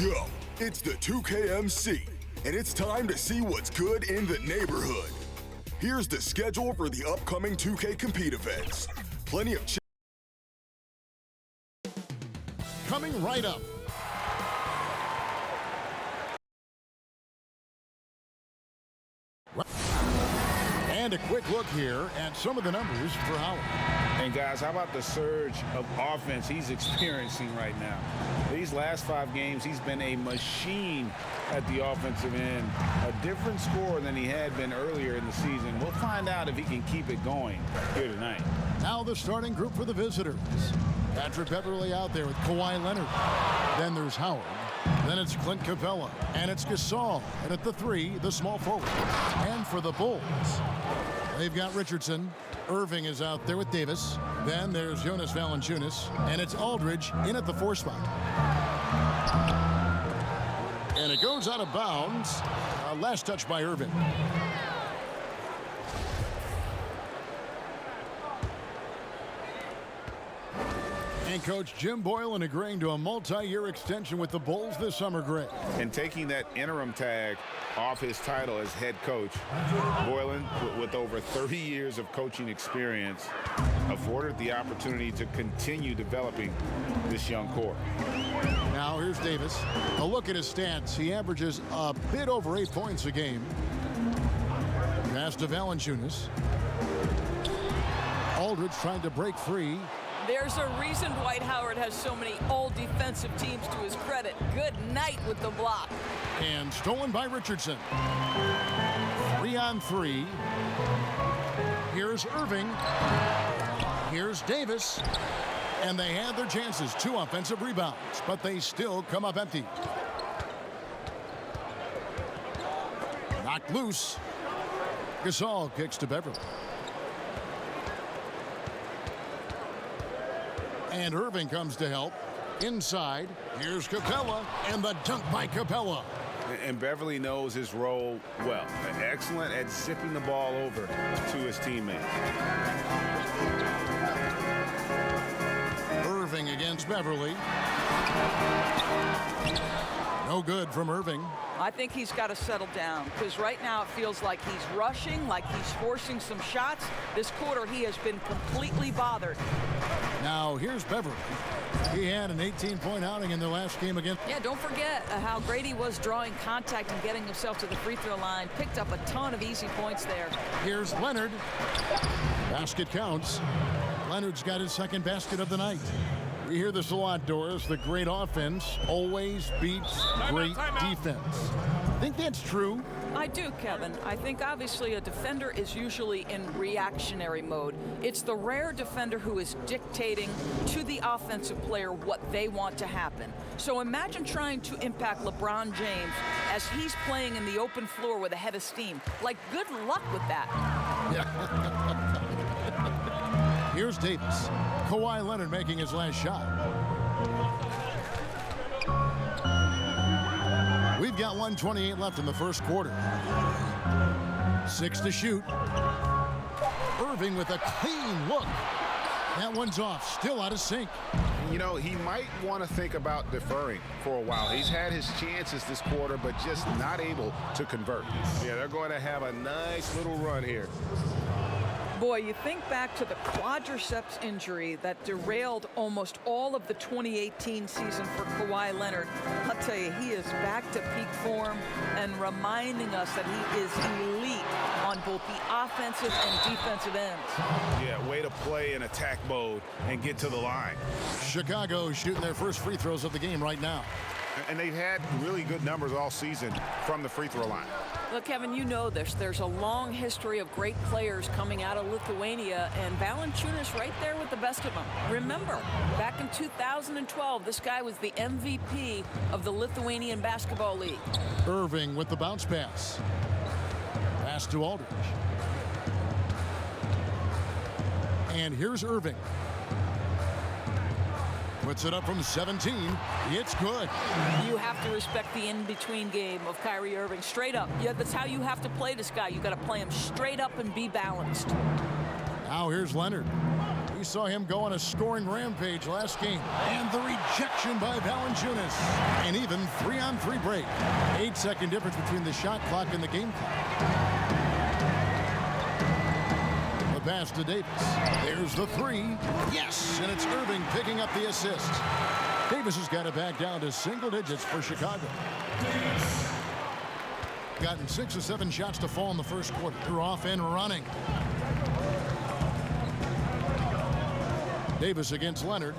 go. It's the 2KMC, and it's time to see what's good in the neighborhood. Here's the schedule for the upcoming 2K Compete events. Plenty of coming right up. And a quick look here at some of the numbers for Howard. And guys, how about the surge of offense he's experiencing right now? These last 5 games, he's been a machine at the offensive end. A different scorer than he had been earlier in the season. We'll find out if he can keep it going here tonight. Now the starting group for the visitors. Patrick Beverly out there with Kawhi Leonard. Then there's Howard. Then it's Clint Capella. And it's Gasol. And at the 3, the small forward. And for the Bulls, they've got Richardson. Irving is out there with Davis. Then there's Jonas Valanciunas. And it's Aldridge in at the 4 spot. And it goes out of bounds. Last touch by Irving. And Coach Jim Boylan agreeing to a multi-year extension with the Bulls this summer, Greg. And taking that interim tag off his title as head coach, Boylan, with over 30 years of coaching experience, afforded the opportunity to continue developing this young core. Now here's Davis. A look at his stats. He averages a bit over 8 points a game. Pass to Valanciunas. Aldridge trying to break free. There's a reason Dwight Howard has so many all-defensive teams to his credit. Good night with the block. And stolen by Richardson. 3-on-3. Here's Irving. Here's Davis. And they had their chances. 2 offensive rebounds, but they still come up empty. Knocked loose. Gasol kicks to Beverly. And Irving comes to help. Inside, here's Capella, and the dunk by Capella. And Beverly knows his role well. Excellent at zipping the ball over to his teammates. Irving against Beverly. No good from Irving. I think he's got to settle down, because right now it feels like he's rushing, like he's forcing some shots. This quarter, he has been completely bothered. Now, here's Beverly. He had an 18-point outing in the last game again. Yeah, don't forget how great he was drawing contact and getting himself to the free throw line. Picked up a ton of easy points there. Here's Leonard. Basket counts. Leonard's got his second basket of the night. We hear this a lot, Doris. The great offense always beats great defense. Think that's true? I do, Kevin. I think obviously a defender is usually in reactionary mode. It's the rare defender who is dictating to the offensive player what they want to happen. So imagine trying to impact LeBron James as he's playing in the open floor with a head of steam. Like, good luck with that. Yeah. Here's Davis. Kawhi Leonard making his last shot. We've got 1:28 left in the first quarter. 6 to shoot. Irving with a clean look. That one's off, still out of sync. You know, he might want to think about deferring for a while. He's had his chances this quarter, but just not able to convert. Yeah, they're going to have a nice little run here. Boy, you think back to the quadriceps injury that derailed almost all of the 2018 season for Kawhi Leonard. I'll tell you, he is back to peak form and reminding us that he is elite on both the offensive and defensive ends. Yeah, way to play in attack mode and get to the line. Chicago shooting their first free throws of the game right now. And they've had really good numbers all season from the free throw line. Look, Kevin, you know this. There's a long history of great players coming out of Lithuania, and Valanciunas right there with the best of them. Remember, back in 2012, this guy was the MVP of the Lithuanian Basketball League. Irving with the bounce pass. Pass to Aldridge. And here's Irving. Puts it up from 17. It's good. You have to respect the in-between game of Kyrie Irving. Straight up. Yeah, that's how you have to play this guy. You got to play him straight up and be balanced. Now here's Leonard. We saw him go on a scoring rampage last game. And the rejection by Valanciunas. An even 3-on-3 break. 8-second difference between the shot clock and the game clock. The pass to Davis. There's the three. Yes, and it's Irving picking up the assist. Davis has got it back down to single digits for Chicago. Gotten 6 or 7 shots to fall in the first quarter. They're off and running. Davis against Leonard.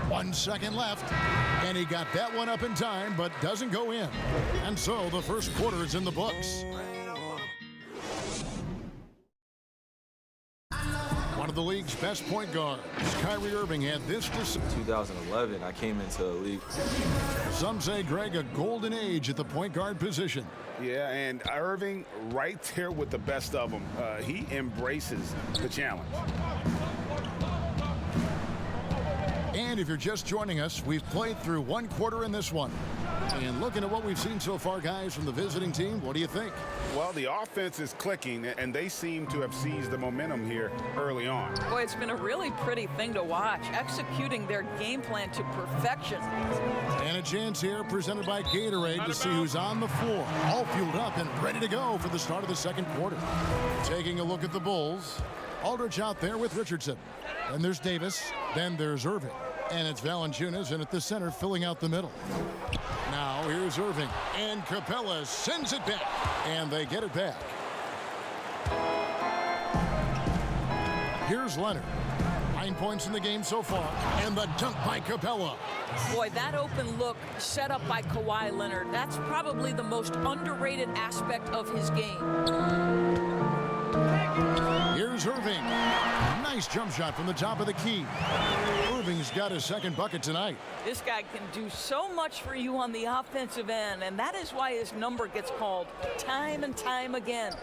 One second left, and he got that one up in time, but doesn't go in. And so the first quarter is in the books. One of the league's best point guards, Kyrie Irving, had this to say. 2011, I came into the league. Some say, Greg, a golden age at the point guard position. Yeah, and Irving right there with the best of them. He embraces the challenge. And if you're just joining us, we've played through one quarter in this one. And looking at what we've seen so far, guys, from the visiting team, what do you think? Well, the offense is clicking, and they seem to have seized the momentum here early on. Boy, it's been a really pretty thing to watch, executing their game plan to perfection. And a chance here presented by Gatorade to see who's on the floor, all fueled up and ready to go for the start of the second quarter. Taking a look at the Bulls, Aldridge out there with Richardson. Then there's Davis, then there's Irving. And it's Valanciunas in at the center, filling out the middle. Now here's Irving, and Capella sends it back, and they get it back. Here's Leonard. 9 points in the game so far, and the dunk by Capella. Boy, that open look set up by Kawhi Leonard, that's probably the most underrated aspect of his game. Here's Irving. Nice jump shot from the top of the key. Irving's got his second bucket tonight. This guy can do so much for you on the offensive end, and that is why his number gets called time and time again.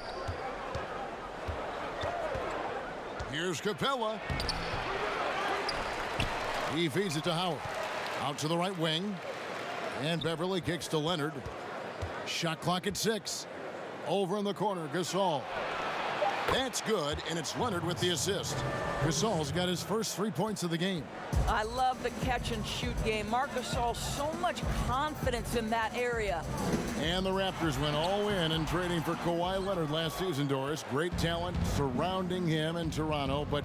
Here's Capella. He feeds it to Howard. Out to the right wing. And Beverly kicks to Leonard. Shot clock at 6. Over in the corner, Gasol. That's good, and it's Leonard with the assist. Gasol's got his first 3 points of the game. I love the catch-and-shoot game. Marc Gasol, so much confidence in that area. And the Raptors went all in trading for Kawhi Leonard last season, Doris. Great talent surrounding him in Toronto, but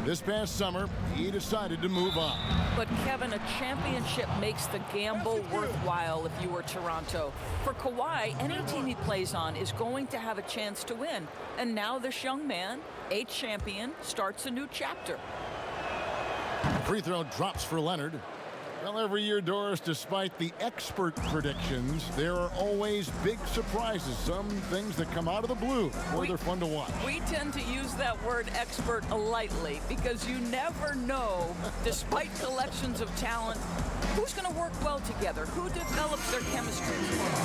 this past summer, he decided to move on. But, Kevin, a championship makes the gamble worthwhile if you were Toronto. For Kawhi, any team he plays on is going to have a chance to win. And now this young man, a champion, starts a new chapter. Free throw drops for Leonard. Well, every year, Doris, despite the expert predictions, there are always big surprises. Some things that come out of the blue. Boy, they're fun to watch. We tend to use that word expert lightly because you never know, despite collections of talent, who's going to work well together, who develops their chemistry,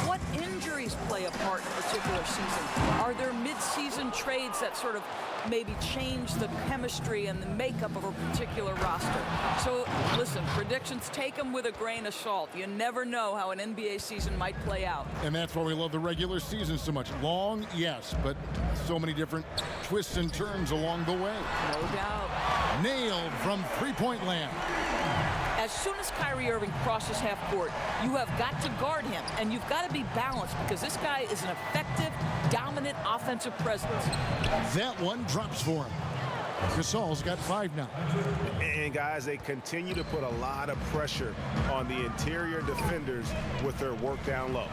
what injuries play a part in a particular season. Are there mid-season trades that sort of maybe change the chemistry and the makeup of a particular roster? So, listen, predictions, take them with a grain of salt. You never know how an NBA season might play out. And that's why we love the regular season so much. Long, yes, but so many different twists and turns along the way. No doubt. Nailed from three-point land. As soon as Kyrie Irving crosses half court, you have got to guard him, and you've got to be balanced because this guy is an effective, dominant offensive presence. That one drops for him. Gasol's got 5 now. And, guys, they continue to put a lot of pressure on the interior defenders with their work down low.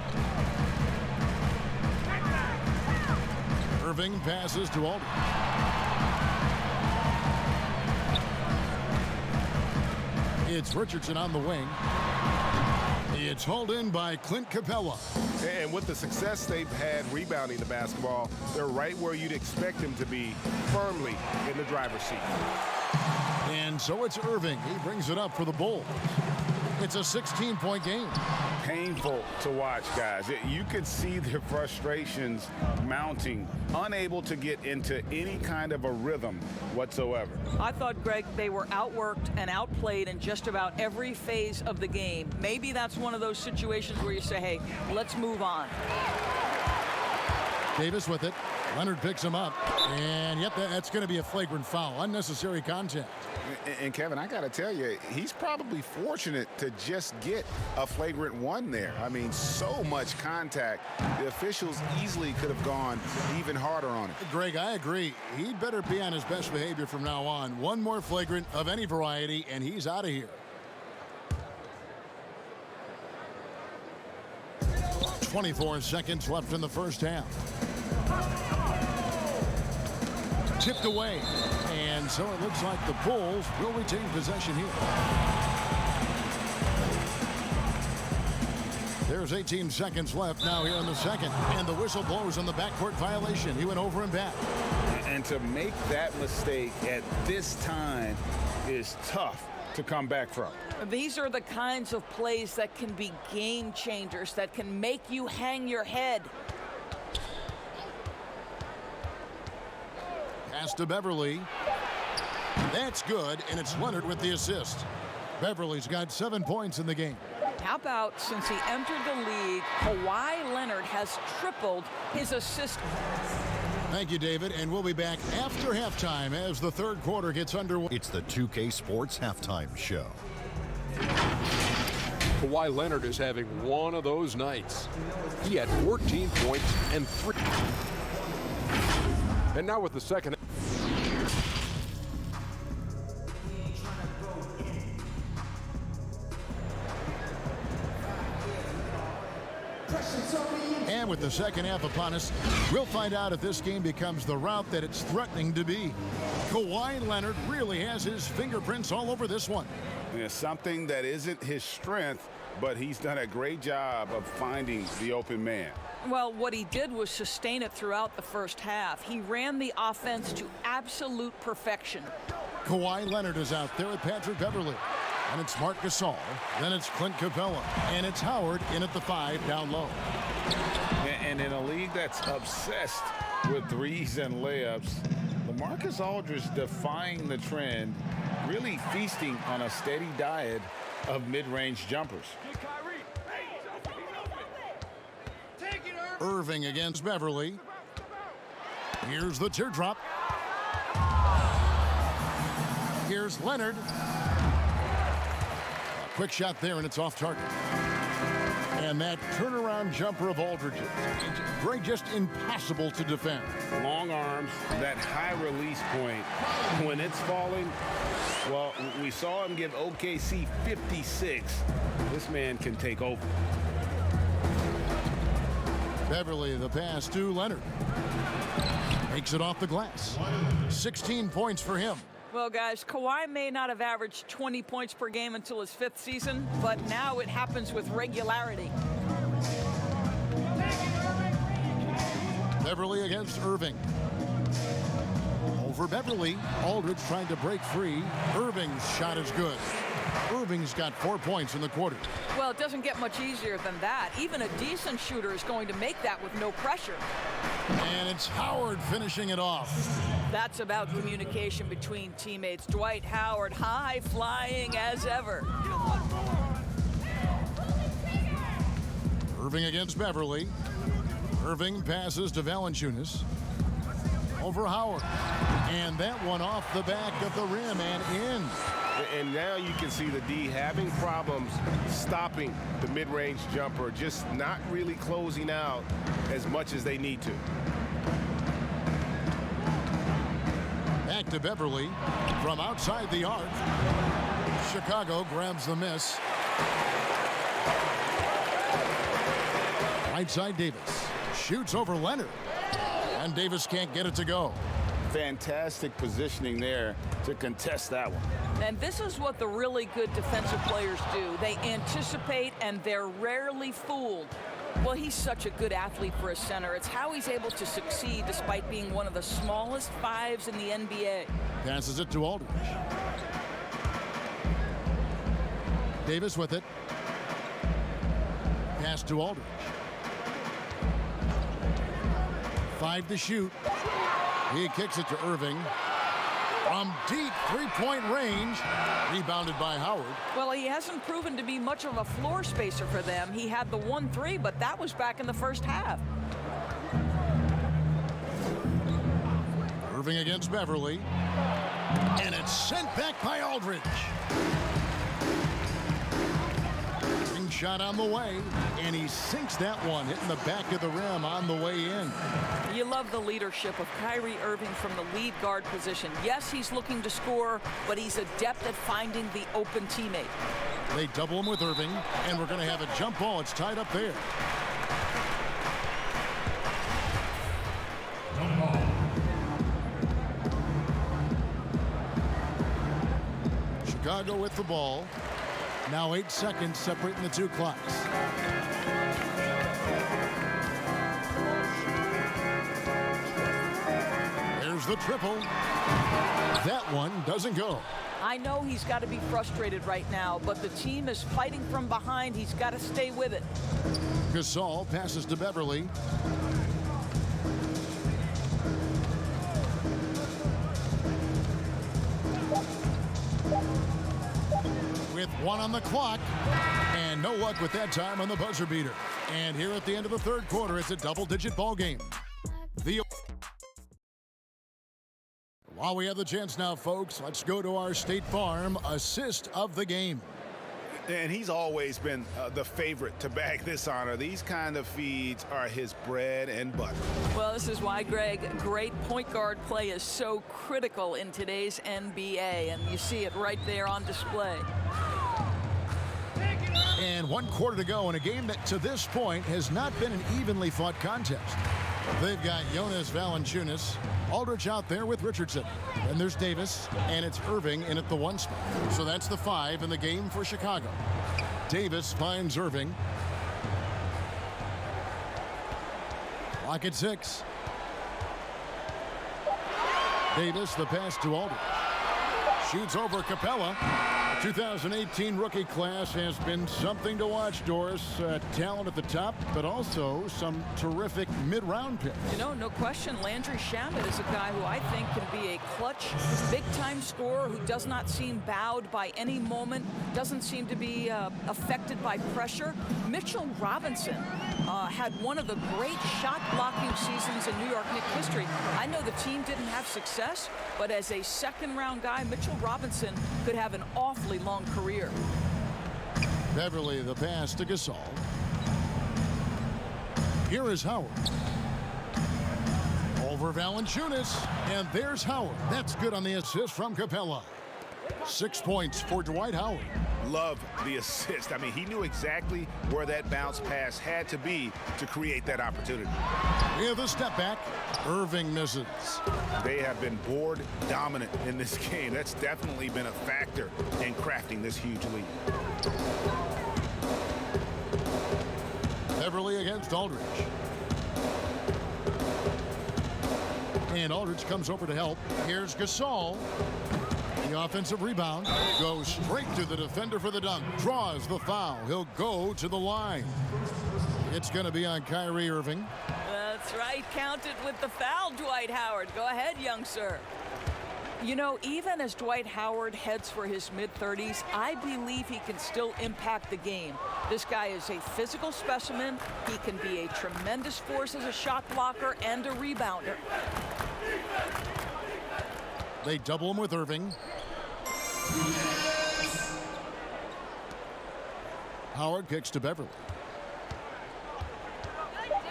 Irving passes to Aldridge. It's Richardson on the wing. It's hauled in by Clint Capella. And with the success they've had rebounding the basketball, they're right where you'd expect them to be, firmly in the driver's seat. And so it's Irving. He brings it up for the Bulls. It's a 16-point game. Painful to watch, guys. You could see their frustrations mounting, unable to get into any kind of a rhythm whatsoever. I thought, Greg, they were outworked and outplayed in just about every phase of the game. Maybe that's one of those situations where you say, hey, let's move on. Davis with it. Leonard picks him up. And yep, that's going to be a flagrant foul. Unnecessary contact. And Kevin, I got to tell you, he's probably fortunate to just get a flagrant one there. I mean, so much contact. The officials easily could have gone even harder on it. Greg, I agree. He'd better be on his best behavior from now on. One more flagrant of any variety, and he's out of here. 24 seconds left in the first half. Tipped away. And so it looks like the Bulls will retain possession here. There's 18 seconds left now here in the second. And the whistle blows on the backcourt violation. He went over and back. And to make that mistake at this time is tough to come back from. These are the kinds of plays that can be game changers, that can make you hang your head. Pass to Beverly. That's good, and it's Leonard with the assist. Beverly's got 7 points in the game. How about since he entered the league, Kawhi Leonard has tripled his assist. Thank you, David, and we'll be back after halftime as the third quarter gets underway. It's the 2K Sports Halftime Show. Kawhi Leonard is having one of those nights. He had 14 points and 3. And now with the second. And with the second half upon us, we'll find out if this game becomes the route that it's threatening to be. Kawhi Leonard really has his fingerprints all over this one. Yeah, something that isn't his strength, but he's done a great job of finding the open man. Well, what he did was sustain it throughout the first half. He ran the offense to absolute perfection. Kawhi Leonard is out there with Patrick Beverly. And it's Marc Gasol. Then it's Clint Capella. And it's Howard in at the 5 down low. And in a league that's obsessed with threes and layups, LaMarcus Aldridge defying the trend, really feasting on a steady diet of mid-range jumpers. Irving against Beverly. Here's the teardrop. Here's Leonard. A quick shot there, and it's off target. And that turnaround jumper of Aldridge, Greg, just impossible to defend. Long arms, that high release point. When it's falling, well, we saw him give OKC 56. This man can take over. Beverly, the pass to Leonard. Makes it off the glass. 16 points for him. Well, guys, Kawhi may not have averaged 20 points per game until his 5th season, but now it happens with regularity. Beverly against Irving. Over Beverly. Aldridge trying to break free. Irving's shot is good. Irving's got 4 points in the quarter. Well, it doesn't get much easier than that. Even a decent shooter is going to make that with no pressure. And it's Howard finishing it off. That's about communication between teammates. Dwight Howard, high flying as ever. Irving against Beverly. Irving passes to Valanciunas. Over Howard. And that one off the back of the rim and in. And now you can see the D having problems stopping the mid-range jumper, just not really closing out as much as they need to. Back to Beverly from outside the arc. Chicago grabs the miss. Right side Davis shoots over Leonard. And Davis can't get it to go. Fantastic positioning there to contest that one. And this is what the really good defensive players do. They anticipate and they're rarely fooled. Well, he's such a good athlete for a center. It's how he's able to succeed despite being one of the smallest 5s in the NBA. Passes it to Aldridge. Davis with it. Pass to Aldridge. 5 to shoot. He kicks it to Irving. From deep three-point range. Rebounded by Howard. Well, he hasn't proven to be much of a floor spacer for them. He had the 1-3, but that was back in the first half. Irving against Beverly. And it's sent back by Aldridge. Ring shot on the way, and he sinks that one, hitting the back of the rim on the way in. You love the leadership of Kyrie Irving from the lead guard position. Yes, he's looking to score, but he's adept at finding the open teammate. They double him with Irving, and we're going to have a jump ball. It's tied up there. Chicago with the ball. Now 8 seconds separating the two clocks. There's the triple. That one doesn't go. I know he's got to be frustrated right now, but the team is fighting from behind. He's got to stay with it. Gasol passes to Beverly. With 1 on the clock, and no luck with that time on the buzzer beater. And here at the end of the third quarter, it's a double-digit ball game. While we have the chance now, folks, let's go to our State Farm assist of the game. And he's always been the favorite to bag this honor. These kind of feeds are his bread and butter. Well, this is why, Greg, great point guard play is so critical in today's NBA, and you see it right there on display. And 1 quarter to go in a game that to this point has not been an evenly fought contest. They've got Jonas Valanciunas, Aldridge out there with Richardson. And there's Davis, and it's Irving in at the 1 spot. So that's the 5 in the game for Chicago. Davis finds Irving. Clock at 6. Davis, the pass to Aldridge. Shoots over Capella. 2018 rookie class has been something to watch, Doris. Talent at the top, but also some terrific mid-round picks. You know, no question, Landry Shamet is a guy who I think can be a clutch, big-time scorer who does not seem bowed by any moment, doesn't seem to be affected by pressure. Mitchell Robinson had one of the great shot-blocking seasons in New York Knicks history. I know the team didn't have success, but as a second-round guy, Mitchell Robinson could have an awfully long career. Beverly, the pass to Gasol. Here is Howard. Over Valanciunas, and there's Howard. That's good on the assist from Capella. 6 points for Dwight Howard. Love the assist. I mean, he knew exactly where that bounce pass had to be to create that opportunity. Yeah, the step back. Irving misses. They have been board dominant in this game. That's definitely been a factor in crafting this huge lead. Beverly against Aldridge. And Aldridge comes over to help. Here's Gasol. The offensive rebound goes straight to the defender for the dunk. Draws the foul. He'll go to the line. It's going to be on Kyrie Irving. That's right. Count it with the foul, Dwight Howard. Go ahead, young sir. You know, even as Dwight Howard heads for his mid-30s, I believe he can still impact the game. This guy is a physical specimen. He can be a tremendous force as a shot blocker and a rebounder. They double him with Irving. Howard kicks to Beverly.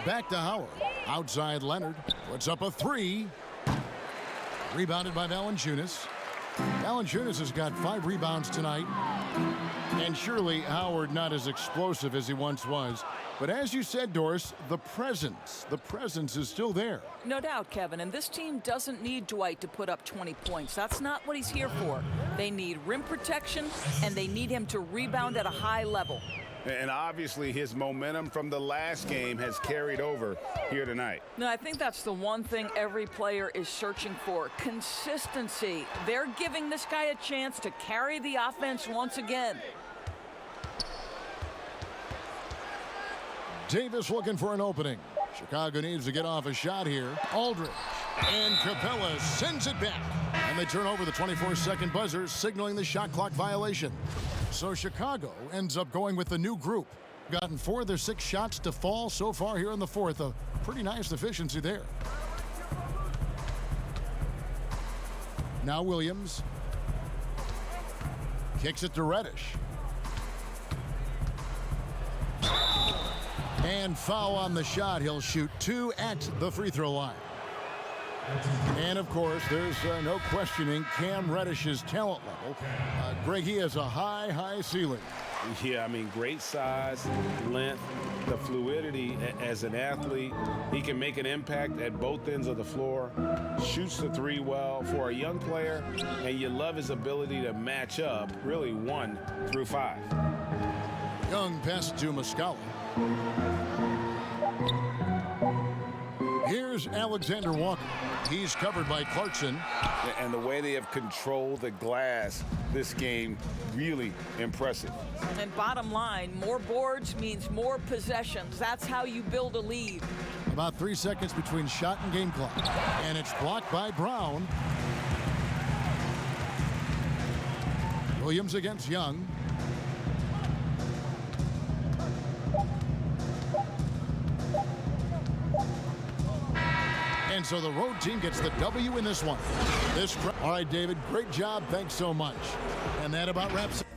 Back to Howard. Outside Leonard. Puts up a 3. Rebounded by Valanciunas. Valanciunas has got 5 rebounds tonight. And surely Howard not as explosive as he once was. But as you said, Doris, the presence is still there. No doubt, Kevin. And this team doesn't need Dwight to put up 20 points. That's not what he's here for. They need rim protection, and they need him to rebound at a high level. And obviously his momentum from the last game has carried over here tonight. No, I think that's the one thing every player is searching for. Consistency. They're giving this guy a chance to carry the offense once again. Davis looking for an opening. Chicago needs to get off a shot here. Aldridge. And Capella sends it back. And they turn over the 24-second buzzer, signaling the shot clock violation. So Chicago ends up going with the new group. Gotten 4 of their 6 shots to fall so far here in the fourth. A pretty nice efficiency there. Now Williams. Kicks it to Reddish. And foul on the shot. He'll shoot 2 at the free throw line. And, of course, there's no questioning Cam Reddish's talent level. Greg, he has a high ceiling. Yeah, I mean, great size, length, the fluidity as an athlete. He can make an impact at both ends of the floor, shoots the 3 well for a young player, and you love his ability to match up, really 1 through 5. Young pass to Muscala. Here's Alexander Walker. He's covered by Clarkson. And the way they have controlled the glass this game, really impressive. And bottom line, more boards means more possessions. That's how you build a lead. About 3 seconds between shot and game clock. And it's blocked by Brown. Williams against Young. And so the road team gets the W in this one. All right, David, great job. Thanks so much. And that about wraps it.